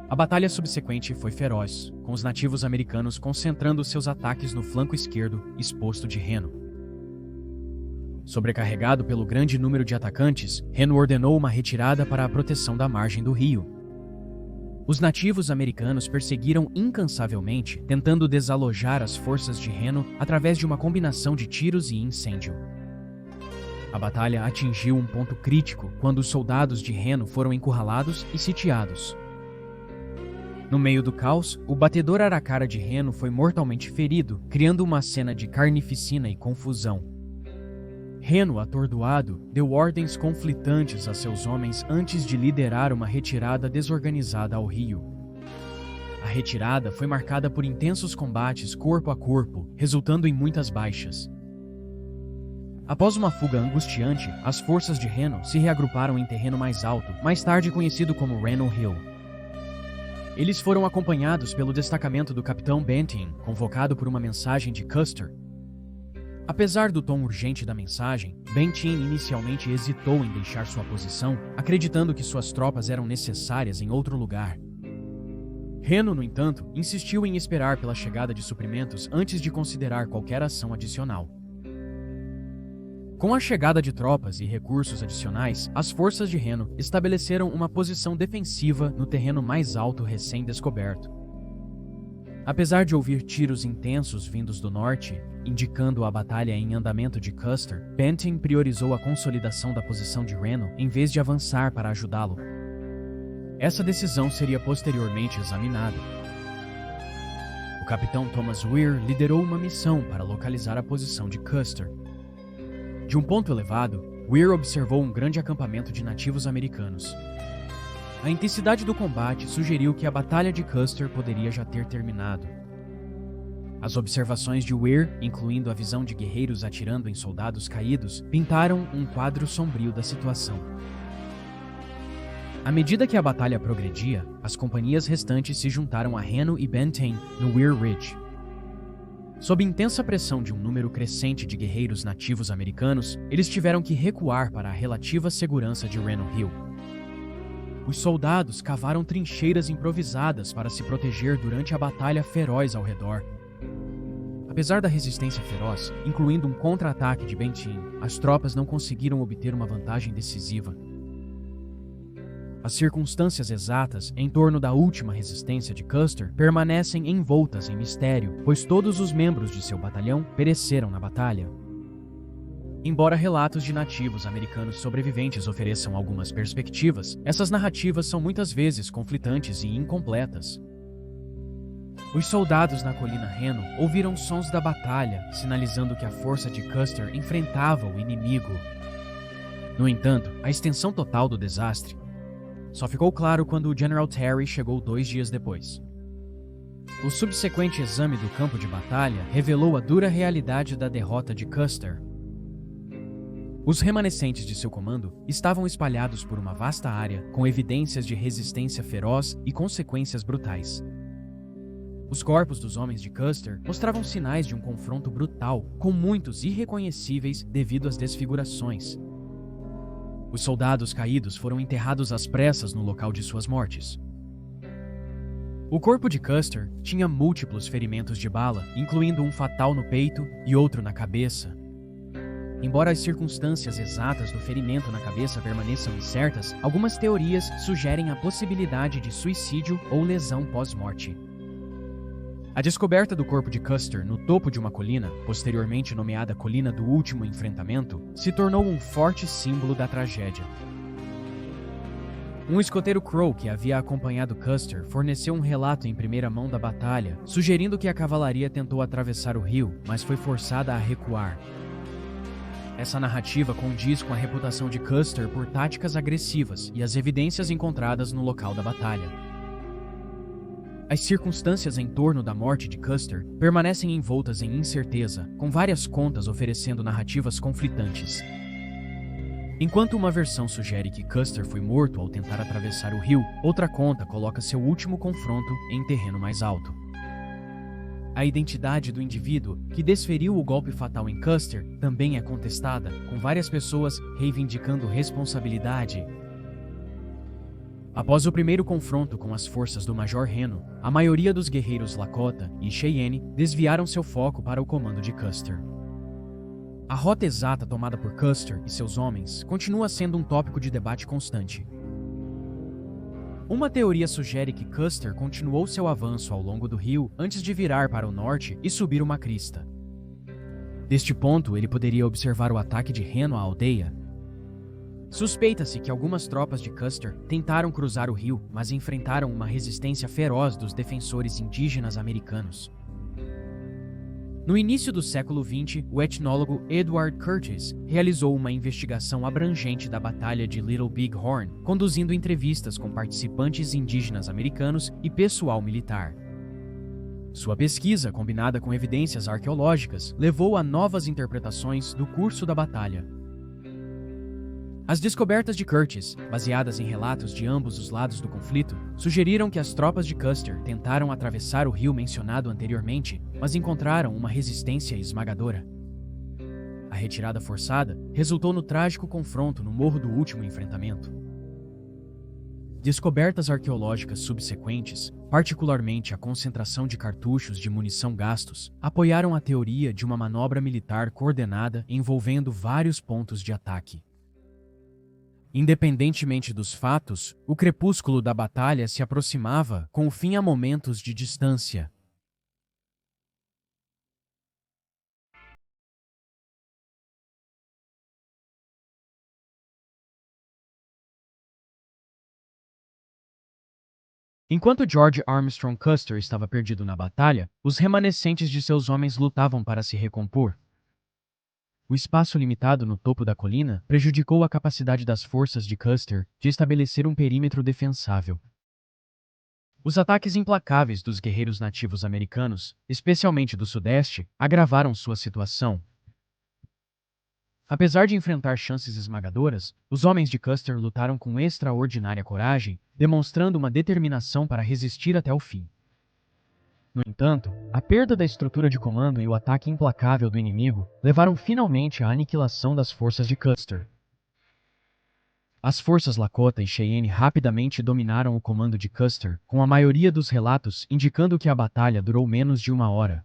A batalha subsequente foi feroz, com os nativos americanos concentrando seus ataques no flanco esquerdo, exposto de Reno. Sobrecarregado pelo grande número de atacantes, Reno ordenou uma retirada para a proteção da margem do rio. Os nativos americanos perseguiram incansavelmente, tentando desalojar as forças de Reno através de uma combinação de tiros e incêndio. A batalha atingiu um ponto crítico quando os soldados de Reno foram encurralados e sitiados. No meio do caos, o batedor Araraquara de Reno foi mortalmente ferido, criando uma cena de carnificina e confusão. Reno, atordoado, deu ordens conflitantes a seus homens antes de liderar uma retirada desorganizada ao rio. A retirada foi marcada por intensos combates corpo a corpo, resultando em muitas baixas. Após uma fuga angustiante, as forças de Reno se reagruparam em terreno mais alto, mais tarde conhecido como Reno Hill. Eles foram acompanhados pelo destacamento do capitão Benton, convocado por uma mensagem de Custer. Apesar do tom urgente da mensagem, Benton inicialmente hesitou em deixar sua posição, acreditando que suas tropas eram necessárias em outro lugar. Reno, no entanto, insistiu em esperar pela chegada de suprimentos antes de considerar qualquer ação adicional. Com a chegada de tropas e recursos adicionais, as forças de Reno estabeleceram uma posição defensiva no terreno mais alto recém-descoberto. Apesar de ouvir tiros intensos vindos do norte, indicando a batalha em andamento de Custer, Bentinck priorizou a consolidação da posição de Reno em vez de avançar para ajudá-lo. Essa decisão seria posteriormente examinada. O capitão Thomas Weir liderou uma missão para localizar a posição de Custer. De um ponto elevado, Weir observou um grande acampamento de nativos americanos. A intensidade do combate sugeriu que a Batalha de Custer poderia já ter terminado. As observações de Weir, incluindo a visão de guerreiros atirando em soldados caídos, pintaram um quadro sombrio da situação. À medida que a batalha progredia, as companhias restantes se juntaram a Reno e Bentinck no Weir Ridge. Sob intensa pressão de um número crescente de guerreiros nativos americanos, eles tiveram que recuar para a relativa segurança de Reno Hill. Os soldados cavaram trincheiras improvisadas para se proteger durante a batalha feroz ao redor. Apesar da resistência feroz, incluindo um contra-ataque de Bentinck, as tropas não conseguiram obter uma vantagem decisiva. As circunstâncias exatas em torno da última resistência de Custer permanecem envoltas em mistério, pois todos os membros de seu batalhão pereceram na batalha. Embora relatos de nativos americanos sobreviventes ofereçam algumas perspectivas, essas narrativas são muitas vezes conflitantes e incompletas. Os soldados na colina Reno ouviram sons da batalha, sinalizando que a força de Custer enfrentava o inimigo. No entanto, a extensão total do desastre só ficou claro quando o General Terry chegou 2 dias depois. O subsequente exame do campo de batalha revelou a dura realidade da derrota de Custer. Os remanescentes de seu comando estavam espalhados por uma vasta área, com evidências de resistência feroz e consequências brutais. Os corpos dos homens de Custer mostravam sinais de um confronto brutal, com muitos irreconhecíveis devido às desfigurações. Os soldados caídos foram enterrados às pressas no local de suas mortes. O corpo de Custer tinha múltiplos ferimentos de bala, incluindo um fatal no peito e outro na cabeça. Embora as circunstâncias exatas do ferimento na cabeça permaneçam incertas, algumas teorias sugerem a possibilidade de suicídio ou lesão pós-morte. A descoberta do corpo de Custer no topo de uma colina, posteriormente nomeada Colina do Último Enfrentamento, se tornou um forte símbolo da tragédia. Um escoteiro Crow que havia acompanhado Custer forneceu um relato em primeira mão da batalha, sugerindo que a cavalaria tentou atravessar o rio, mas foi forçada a recuar. Essa narrativa condiz com a reputação de Custer por táticas agressivas e as evidências encontradas no local da batalha. As circunstâncias em torno da morte de Custer permanecem envoltas em incerteza, com várias contas oferecendo narrativas conflitantes. Enquanto uma versão sugere que Custer foi morto ao tentar atravessar o rio, outra conta coloca seu último confronto em terreno mais alto. A identidade do indivíduo que desferiu o golpe fatal em Custer também é contestada, com várias pessoas reivindicando responsabilidade. Após o primeiro confronto com as forças do Major Reno, a maioria dos guerreiros Lakota e Cheyenne desviaram seu foco para o comando de Custer. A rota exata tomada por Custer e seus homens continua sendo um tópico de debate constante. Uma teoria sugere que Custer continuou seu avanço ao longo do rio antes de virar para o norte e subir uma crista. Deste ponto, ele poderia observar o ataque de Reno à aldeia. Suspeita-se que algumas tropas de Custer tentaram cruzar o rio, mas enfrentaram uma resistência feroz dos defensores indígenas americanos. No início do século XX, o etnólogo Edward Curtis realizou uma investigação abrangente da Batalha de Little Big Horn, conduzindo entrevistas com participantes indígenas americanos e pessoal militar. Sua pesquisa, combinada com evidências arqueológicas, levou a novas interpretações do curso da batalha. As descobertas de Curtis, baseadas em relatos de ambos os lados do conflito, sugeriram que as tropas de Custer tentaram atravessar o rio mencionado anteriormente, mas encontraram uma resistência esmagadora. A retirada forçada resultou no trágico confronto no Morro do Último Enfrentamento. Descobertas arqueológicas subsequentes, particularmente a concentração de cartuchos de munição gastos, apoiaram a teoria de uma manobra militar coordenada envolvendo vários pontos de ataque. Independentemente dos fatos, o crepúsculo da batalha se aproximava com o fim a momentos de distância. Enquanto George Armstrong Custer estava perdido na batalha, os remanescentes de seus homens lutavam para se recompor. O espaço limitado no topo da colina prejudicou a capacidade das forças de Custer de estabelecer um perímetro defensável. Os ataques implacáveis dos guerreiros nativos americanos, especialmente do Sudeste, agravaram sua situação. Apesar de enfrentar chances esmagadoras, os homens de Custer lutaram com extraordinária coragem, demonstrando uma determinação para resistir até o fim. No entanto, a perda da estrutura de comando e o ataque implacável do inimigo levaram finalmente à aniquilação das forças de Custer. As forças Lakota e Cheyenne rapidamente dominaram o comando de Custer, com a maioria dos relatos indicando que a batalha durou menos de 1 hora.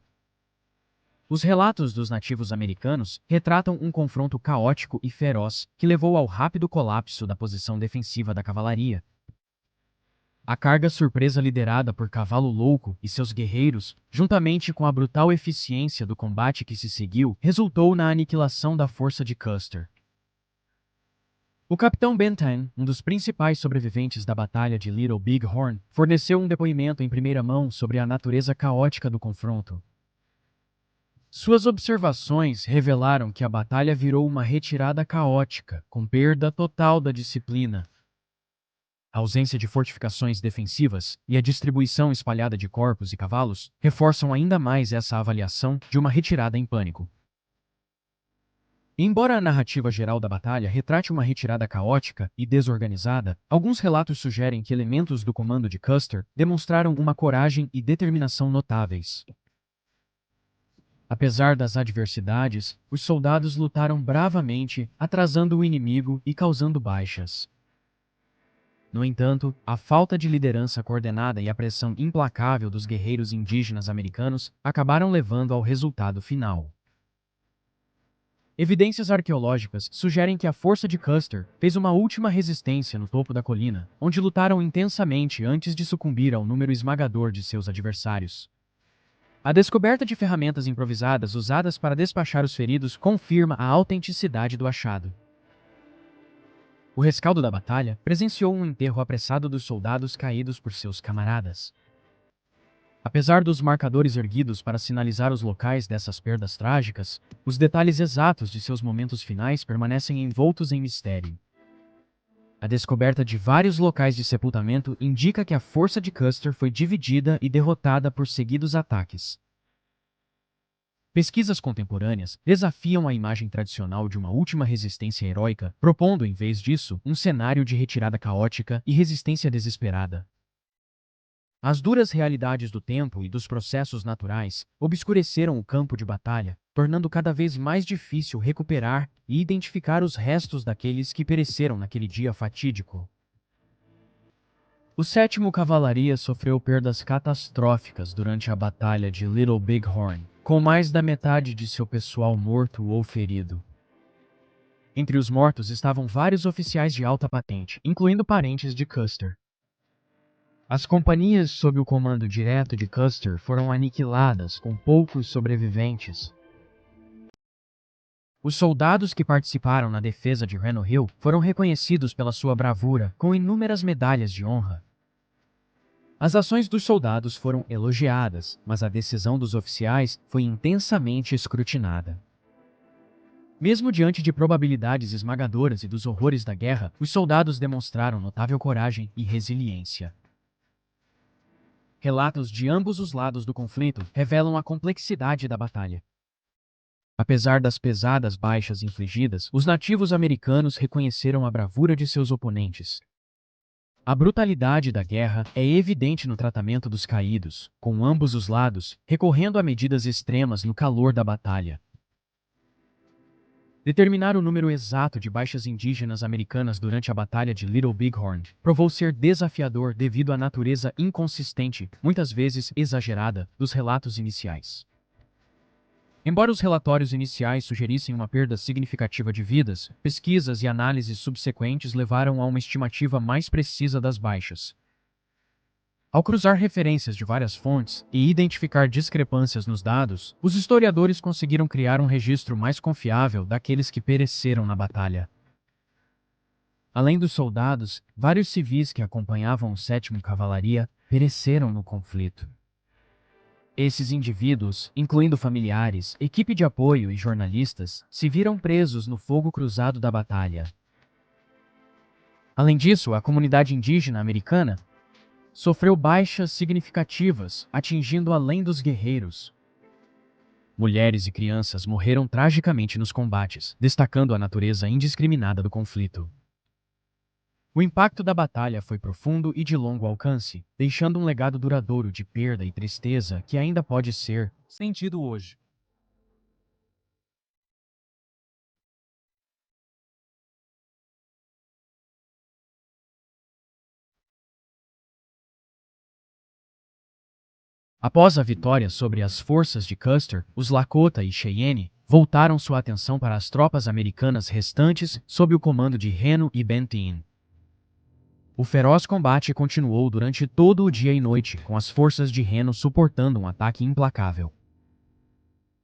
Os relatos dos nativos americanos retratam um confronto caótico e feroz que levou ao rápido colapso da posição defensiva da cavalaria. A carga surpresa liderada por Cavalo Louco e seus guerreiros, juntamente com a brutal eficiência do combate que se seguiu, resultou na aniquilação da força de Custer. O capitão Benton, um dos principais sobreviventes da Batalha de Little Big Horn, forneceu um depoimento em primeira mão sobre a natureza caótica do confronto. Suas observações revelaram que a batalha virou uma retirada caótica, com perda total da disciplina. A ausência de fortificações defensivas e a distribuição espalhada de corpos e cavalos reforçam ainda mais essa avaliação de uma retirada em pânico. Embora a narrativa geral da batalha retrate uma retirada caótica e desorganizada, alguns relatos sugerem que elementos do comando de Custer demonstraram uma coragem e determinação notáveis. Apesar das adversidades, os soldados lutaram bravamente, atrasando o inimigo e causando baixas. No entanto, a falta de liderança coordenada e a pressão implacável dos guerreiros indígenas americanos acabaram levando ao resultado final. Evidências arqueológicas sugerem que a força de Custer fez uma última resistência no topo da colina, onde lutaram intensamente antes de sucumbir ao número esmagador de seus adversários. A descoberta de ferramentas improvisadas usadas para despachar os feridos confirma a autenticidade do achado. O rescaldo da batalha presenciou um enterro apressado dos soldados caídos por seus camaradas. Apesar dos marcadores erguidos para sinalizar os locais dessas perdas trágicas, os detalhes exatos de seus momentos finais permanecem envoltos em mistério. A descoberta de vários locais de sepultamento indica que a força de Custer foi dividida e derrotada por seguidos ataques. Pesquisas contemporâneas desafiam a imagem tradicional de uma última resistência heróica, propondo, em vez disso, um cenário de retirada caótica e resistência desesperada. As duras realidades do tempo e dos processos naturais obscureceram o campo de batalha, tornando cada vez mais difícil recuperar e identificar os restos daqueles que pereceram naquele dia fatídico. O 7º Cavalaria sofreu perdas catastróficas durante a Batalha de Little Big Horn, com mais da metade de seu pessoal morto ou ferido. Entre os mortos estavam vários oficiais de alta patente, incluindo parentes de Custer. As companhias sob o comando direto de Custer foram aniquiladas, com poucos sobreviventes. Os soldados que participaram na defesa de Reno Hill foram reconhecidos pela sua bravura, com inúmeras medalhas de honra. As ações dos soldados foram elogiadas, mas a decisão dos oficiais foi intensamente escrutinada. Mesmo diante de probabilidades esmagadoras e dos horrores da guerra, os soldados demonstraram notável coragem e resiliência. Relatos de ambos os lados do conflito revelam a complexidade da batalha. Apesar das pesadas baixas infligidas, os nativos americanos reconheceram a bravura de seus oponentes. A brutalidade da guerra é evidente no tratamento dos caídos, com ambos os lados recorrendo a medidas extremas no calor da batalha. Determinar o número exato de baixas indígenas americanas durante a Batalha de Little Big Horn provou ser desafiador devido à natureza inconsistente, muitas vezes exagerada, dos relatos iniciais. Embora os relatórios iniciais sugerissem uma perda significativa de vidas, pesquisas e análises subsequentes levaram a uma estimativa mais precisa das baixas. Ao cruzar referências de várias fontes e identificar discrepâncias nos dados, os historiadores conseguiram criar um registro mais confiável daqueles que pereceram na batalha. Além dos soldados, vários civis que acompanhavam o 7º Cavalaria pereceram no conflito. Esses indivíduos, incluindo familiares, equipe de apoio e jornalistas, se viram presos no fogo cruzado da batalha. Além disso, a comunidade indígena americana sofreu baixas significativas, atingindo além dos guerreiros. Mulheres e crianças morreram tragicamente nos combates, destacando a natureza indiscriminada do conflito. O impacto da batalha foi profundo e de longo alcance, deixando um legado duradouro de perda e tristeza que ainda pode ser sentido hoje. Após a vitória sobre as forças de Custer, os Lakota e Cheyenne voltaram sua atenção para as tropas americanas restantes sob o comando de Reno e Benteen. O feroz combate continuou durante todo o dia e noite, com as forças de Reno suportando um ataque implacável.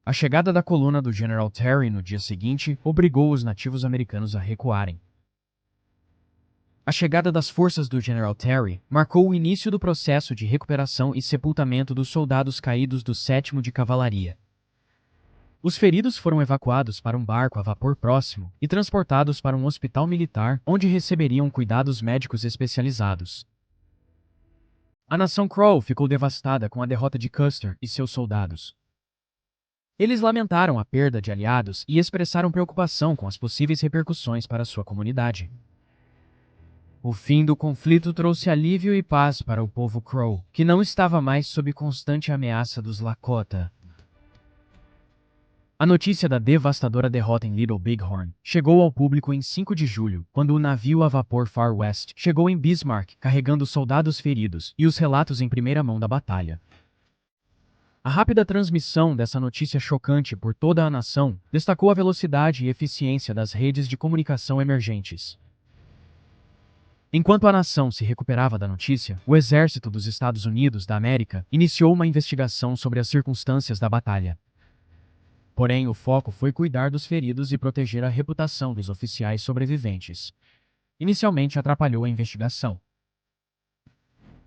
A chegada da coluna do General Terry no dia seguinte obrigou os nativos americanos a recuarem. A chegada das forças do General Terry marcou o início do processo de recuperação e sepultamento dos soldados caídos do 7º de Cavalaria. Os feridos foram evacuados para um barco a vapor próximo e transportados para um hospital militar, onde receberiam cuidados médicos especializados. A nação Crow ficou devastada com a derrota de Custer e seus soldados. Eles lamentaram a perda de aliados e expressaram preocupação com as possíveis repercussões para sua comunidade. O fim do conflito trouxe alívio e paz para o povo Crow, que não estava mais sob constante ameaça dos Lakota. A notícia da devastadora derrota em Little Bighorn chegou ao público em 5 de julho, quando o navio a vapor Far West chegou em Bismarck carregando soldados feridos e os relatos em primeira mão da batalha. A rápida transmissão dessa notícia chocante por toda a nação destacou a velocidade e eficiência das redes de comunicação emergentes. Enquanto a nação se recuperava da notícia, o Exército dos Estados Unidos da América iniciou uma investigação sobre as circunstâncias da batalha. Porém, o foco foi cuidar dos feridos e proteger a reputação dos oficiais sobreviventes. Inicialmente atrapalhou a investigação.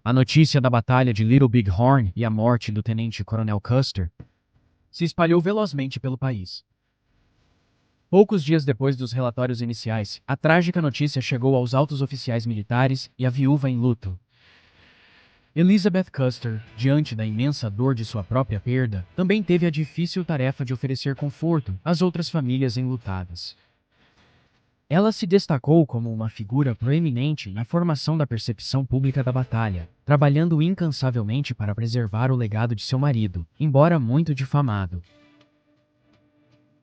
A notícia da Batalha de Little Bighorn e a morte do tenente-coronel Custer se espalhou velozmente pelo país. Poucos dias depois dos relatórios iniciais, a trágica notícia chegou aos altos oficiais militares e a viúva em luto. Elizabeth Custer, diante da imensa dor de sua própria perda, também teve a difícil tarefa de oferecer conforto às outras famílias enlutadas. Ela se destacou como uma figura proeminente na formação da percepção pública da batalha, trabalhando incansavelmente para preservar o legado de seu marido, embora muito difamado.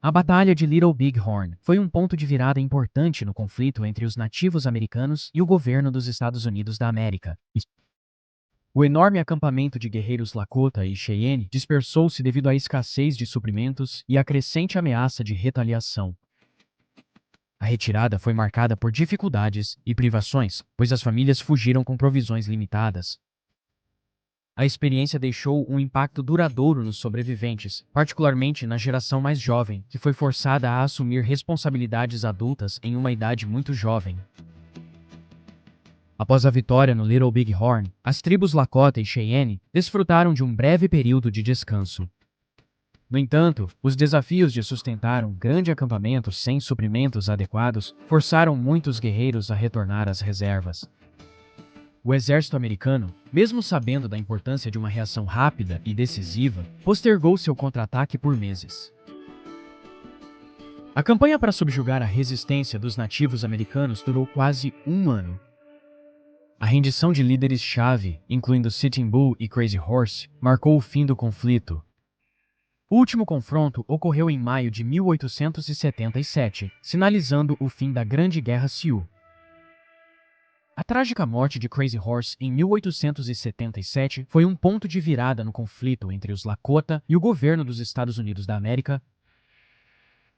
A Batalha de Little Bighorn foi um ponto de virada importante no conflito entre os nativos americanos e o governo dos Estados Unidos da América. O enorme acampamento de guerreiros Lakota e Cheyenne dispersou-se devido à escassez de suprimentos e à crescente ameaça de retaliação. A retirada foi marcada por dificuldades e privações, pois as famílias fugiram com provisões limitadas. A experiência deixou um impacto duradouro nos sobreviventes, particularmente na geração mais jovem, que foi forçada a assumir responsabilidades adultas em uma idade muito jovem. Após a vitória no Little Bighorn, as tribos Lakota e Cheyenne desfrutaram de um breve período de descanso. No entanto, os desafios de sustentar um grande acampamento sem suprimentos adequados forçaram muitos guerreiros a retornar às reservas. O exército americano, mesmo sabendo da importância de uma reação rápida e decisiva, postergou seu contra-ataque por meses. A campanha para subjugar a resistência dos nativos americanos durou quase um ano. A rendição de líderes-chave, incluindo Sitting Bull e Crazy Horse, marcou o fim do conflito. O último confronto ocorreu em maio de 1877, sinalizando o fim da Grande Guerra Sioux. A trágica morte de Crazy Horse em 1877 foi um ponto de virada no conflito entre os Lakota e o governo dos Estados Unidos da América.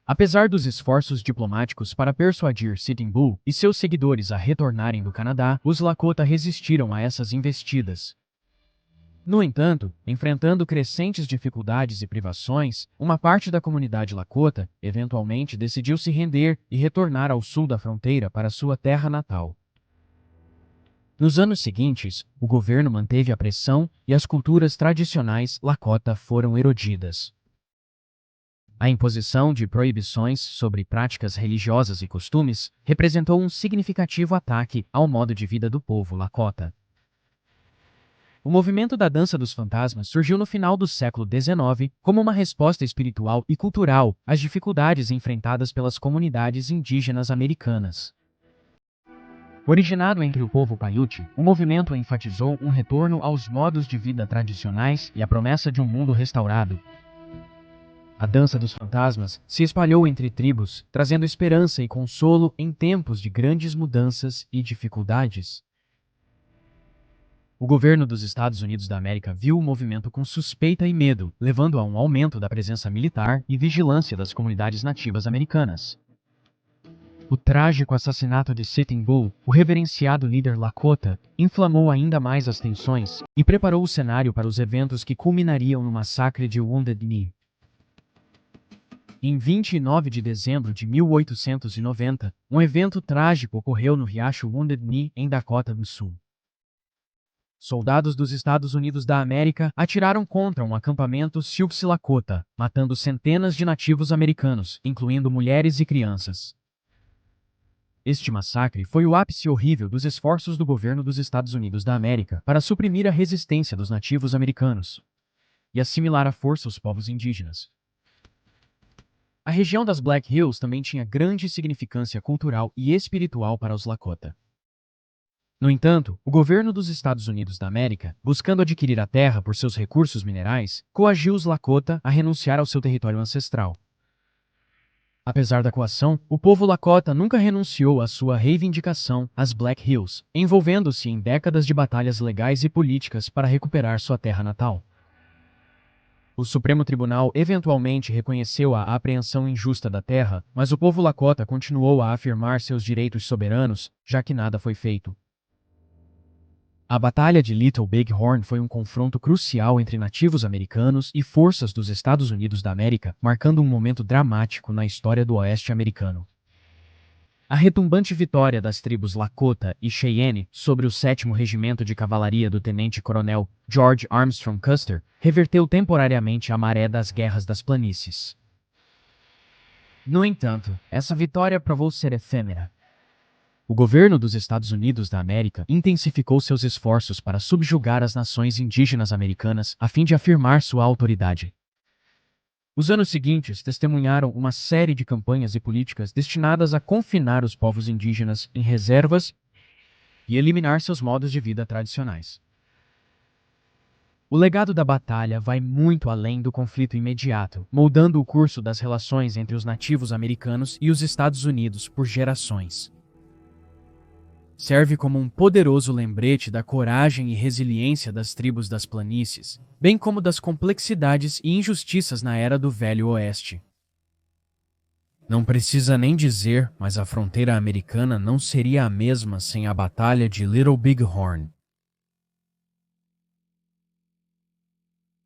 Apesar dos esforços diplomáticos para persuadir Sitting Bull e seus seguidores a retornarem do Canadá, os Lakota resistiram a essas investidas. No entanto, enfrentando crescentes dificuldades e privações, uma parte da comunidade Lakota eventualmente decidiu se render e retornar ao sul da fronteira para sua terra natal. Nos anos seguintes, o governo manteve a pressão e as culturas tradicionais Lakota foram erodidas. A imposição de proibições sobre práticas religiosas e costumes representou um significativo ataque ao modo de vida do povo Lakota. O movimento da dança dos fantasmas surgiu no final do século XIX como uma resposta espiritual e cultural às dificuldades enfrentadas pelas comunidades indígenas americanas. Originado entre o povo Paiute, o movimento enfatizou um retorno aos modos de vida tradicionais e a promessa de um mundo restaurado. A dança dos fantasmas se espalhou entre tribos, trazendo esperança e consolo em tempos de grandes mudanças e dificuldades. O governo dos Estados Unidos da América viu o movimento com suspeita e medo, levando a um aumento da presença militar e vigilância das comunidades nativas americanas. O trágico assassinato de Sitting Bull, o reverenciado líder Lakota, inflamou ainda mais as tensões e preparou o cenário para os eventos que culminariam no massacre de Wounded Knee. Em 29 de dezembro de 1890, um evento trágico ocorreu no riacho Wounded Knee, em Dakota do Sul. Soldados dos Estados Unidos da América atiraram contra um acampamento Sioux Lakota, matando centenas de nativos americanos, incluindo mulheres e crianças. Este massacre foi o ápice horrível dos esforços do governo dos Estados Unidos da América para suprimir a resistência dos nativos americanos e assimilar à força os povos indígenas. A região das Black Hills também tinha grande significância cultural e espiritual para os Lakota. No entanto, o governo dos Estados Unidos da América, buscando adquirir a terra por seus recursos minerais, coagiu os Lakota a renunciar ao seu território ancestral. Apesar da coação, o povo Lakota nunca renunciou à sua reivindicação às Black Hills, envolvendo-se em décadas de batalhas legais e políticas para recuperar sua terra natal. O Supremo Tribunal eventualmente reconheceu a apreensão injusta da terra, mas o povo Lakota continuou a afirmar seus direitos soberanos, já que nada foi feito. A Batalha de Little Big Horn foi um confronto crucial entre nativos americanos e forças dos Estados Unidos da América, marcando um momento dramático na história do Oeste americano. A retumbante vitória das tribos Lakota e Cheyenne sobre o 7º Regimento de Cavalaria do tenente-coronel George Armstrong Custer reverteu temporariamente a maré das guerras das planícies. No entanto, essa vitória provou ser efêmera. O governo dos Estados Unidos da América intensificou seus esforços para subjugar as nações indígenas americanas a fim de afirmar sua autoridade. Os anos seguintes testemunharam uma série de campanhas e políticas destinadas a confinar os povos indígenas em reservas e eliminar seus modos de vida tradicionais. O legado da batalha vai muito além do conflito imediato, moldando o curso das relações entre os nativos americanos e os Estados Unidos por gerações. Serve como um poderoso lembrete da coragem e resiliência das tribos das planícies, bem como das complexidades e injustiças na era do Velho Oeste. Não precisa nem dizer, mas a fronteira americana não seria a mesma sem a Batalha de Little Big Horn.